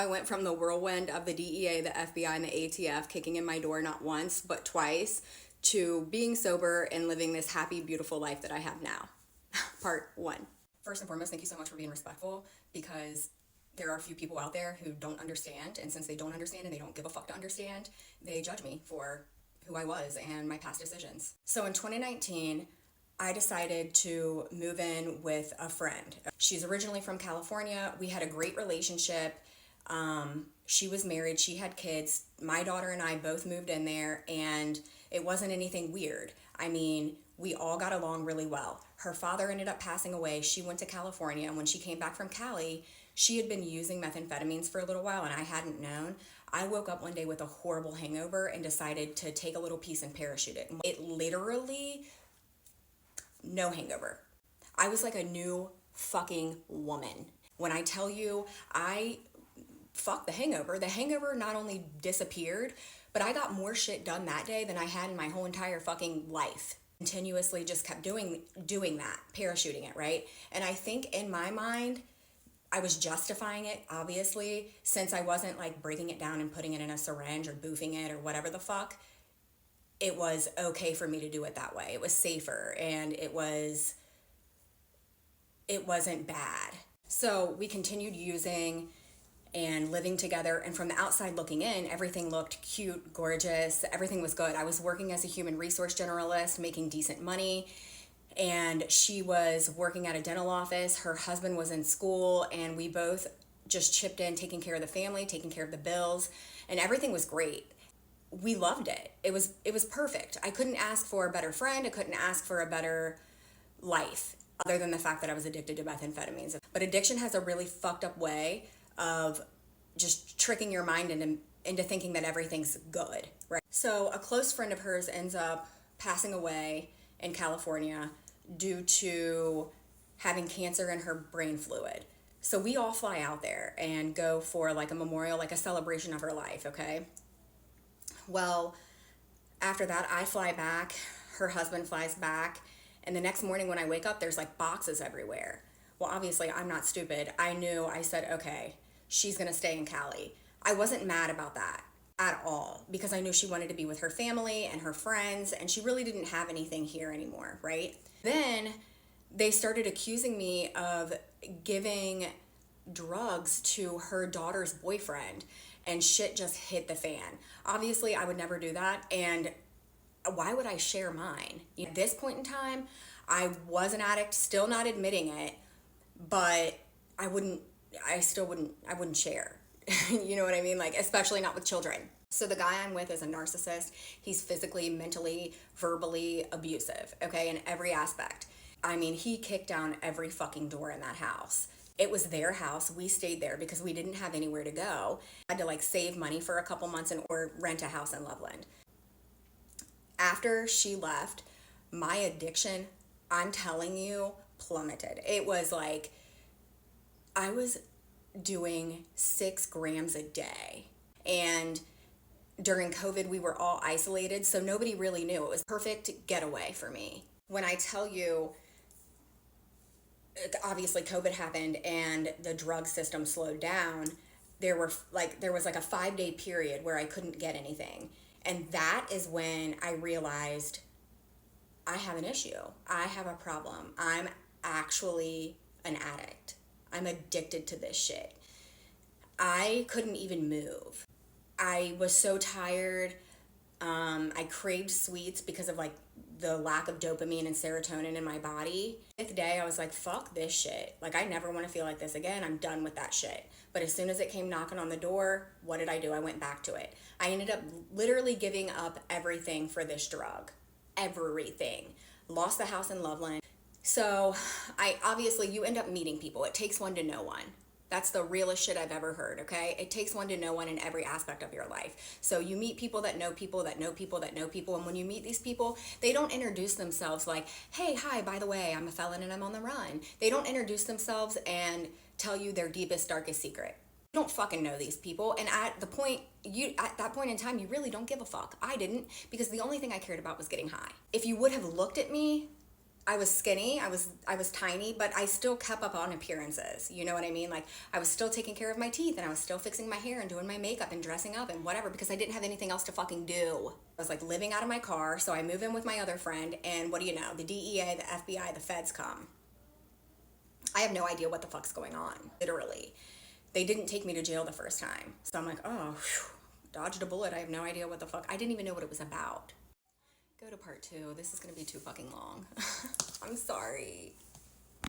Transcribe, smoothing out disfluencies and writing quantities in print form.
I went from the whirlwind of the DEA, the FBI, and the ATF kicking in my door not once, but twice, to being sober and living this happy, beautiful life that I have now. Part 1. First and foremost, thank you so much for being respectful, because there are a few people out there who don't understand, and since they don't understand and they don't give a fuck to understand, they judge me for who I was and my past decisions. So in 2019, I decided to move in with a friend. She's originally from California. We had a great relationship. She was married, she had kids. My daughter and I both moved in there, and it wasn't anything weird. I mean, we all got along really well. Her father ended up passing away. She went to California, and when she came back from Cali, she had been using methamphetamines for a little while, and I hadn't known. I woke up one day with a horrible hangover and decided to take a little piece and parachute it. It literally, no hangover. I was like a new fucking woman. When I tell you, fuck the hangover not only disappeared, but I got more shit done that day than I had in my whole entire fucking life. Continuously just kept doing that, parachuting it, right? And I think in my mind, I was justifying it, obviously, since I wasn't like breaking it down and putting it in a syringe or boofing it or whatever the fuck. It was okay for me to do it that way. It was safer, and it wasn't bad. So we continued using and living together, and from the outside looking in, everything looked cute, gorgeous, everything was good. I was working as a human resource generalist, making decent money, and she was working at a dental office. Her husband was in school, and we both just chipped in, taking care of the family, taking care of the bills, and everything was great. We loved it. It was perfect. I couldn't ask for a better friend. I couldn't ask for a better life, other than the fact that I was addicted to methamphetamines. But addiction has a really fucked up way of just tricking your mind into thinking that everything's good, right? So a close friend of hers ends up passing away in California due to having cancer in her brain fluid. So we all fly out there and go for like a memorial, like a celebration of her life, okay? Well, after that, I fly back, her husband flies back, and the next morning when I wake up, there's like boxes everywhere. Well, obviously, I'm not stupid. I said, okay, she's gonna stay in Cali. I wasn't mad about that at all, because I knew she wanted to be with her family and her friends, and she really didn't have anything here anymore, right? Then they started accusing me of giving drugs to her daughter's boyfriend, and shit just hit the fan. Obviously, I would never do that, and why would I share mine? At this point in time, I was an addict, still not admitting it, but I wouldn't share. You know what I mean? Like, especially not with children. So the guy I'm with is a narcissist. He's physically, mentally, verbally abusive, okay, in every aspect. I mean, he kicked down every fucking door in that house. It was their house. We stayed there because we didn't have anywhere to go. I had to like save money for a couple months or rent a house in Loveland. After she left, my addiction, I'm telling you, plummeted. It was like, I was doing 6 grams a day. And during COVID, we were all isolated, so nobody really knew. It was a perfect getaway for me. When I tell you, obviously COVID happened and the drug system slowed down, there was like a 5-day period where I couldn't get anything. And that is when I realized I have an issue. I have a problem. I'm actually an addict. I'm addicted to this shit. I couldn't even move. I was so tired. I craved sweets because of like the lack of dopamine and serotonin in my body. 5th day, I was like, fuck this shit. Like, I never want to feel like this again. I'm done with that shit. But as soon as it came knocking on the door, what did I do? I went back to it. I ended up literally giving up everything for this drug. Everything. Lost the house in Loveland. So you end up meeting people. It takes one to know one. That's the realest shit I've ever heard, okay? It takes one to know one in every aspect of your life. So you meet people that know people that know people that know people, and when you meet these people, they don't introduce themselves like, hey, hi, by the way, I'm a felon and I'm on the run. They don't introduce themselves and tell you their deepest, darkest secret. You don't fucking know these people, and at that point in time, you really don't give a fuck. I didn't, because the only thing I cared about was getting high. If you would have looked at me, I was skinny, I was tiny, but I still kept up on appearances. You know what I mean? Like I was still taking care of my teeth and I was still fixing my hair and doing my makeup and dressing up and whatever because I didn't have anything else to fucking do. I was like living out of my car, so I move in with my other friend and what do you know? The DEA, the FBI, the feds come. I have no idea what the fuck's going on, literally. They didn't take me to jail the first time. So I'm like, oh, whew, dodged a bullet. I have no idea what the fuck. I didn't even know what it was about. Go to part 2. This is going to be too fucking long. I'm sorry.